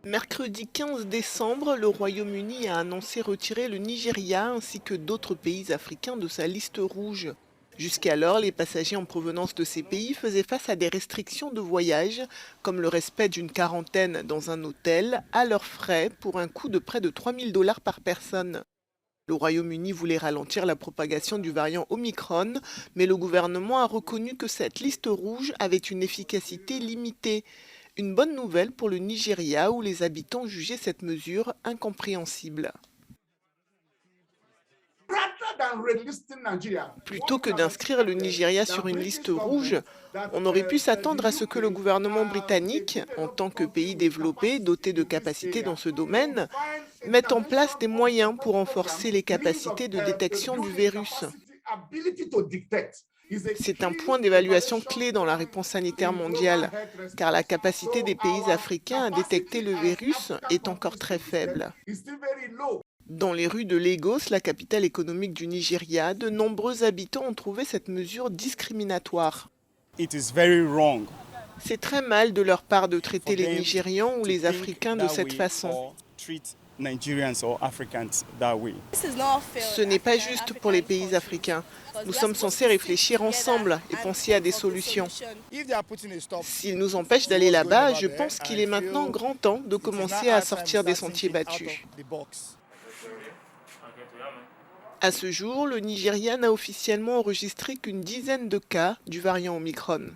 Mercredi 15 décembre, le Royaume-Uni a annoncé retirer le Nigeria ainsi que d'autres pays africains de sa liste rouge. Jusqu'alors, les passagers en provenance de ces pays faisaient face à des restrictions de voyage, comme le respect d'une quarantaine dans un hôtel, à leurs frais, pour un coût de près de 3 000 $ par personne. Le Royaume-Uni voulait ralentir la propagation du variant Omicron, mais le gouvernement a reconnu que cette liste rouge avait une efficacité limitée. Une bonne nouvelle pour le Nigeria où les habitants jugeaient cette mesure incompréhensible. Plutôt que d'inscrire le Nigeria sur une liste rouge, on aurait pu s'attendre à ce que le gouvernement britannique, en tant que pays développé, doté de capacités dans ce domaine, mette en place des moyens pour renforcer les capacités de détection du virus. C'est un point d'évaluation clé dans la réponse sanitaire mondiale, car la capacité des pays africains à détecter le virus est encore très faible. Dans les rues de Lagos, la capitale économique du Nigeria, de nombreux habitants ont trouvé cette mesure discriminatoire. C'est très mal de leur part de traiter les Nigérians ou les Africains de cette façon. Ce n'est pas juste pour les pays africains. Nous sommes censés réfléchir ensemble et penser à des solutions. S'ils nous empêchent d'aller là-bas, je pense qu'il est maintenant grand temps de commencer à sortir des sentiers battus. À ce jour, le Nigeria n'a officiellement enregistré qu'une dizaine de cas du variant Omicron.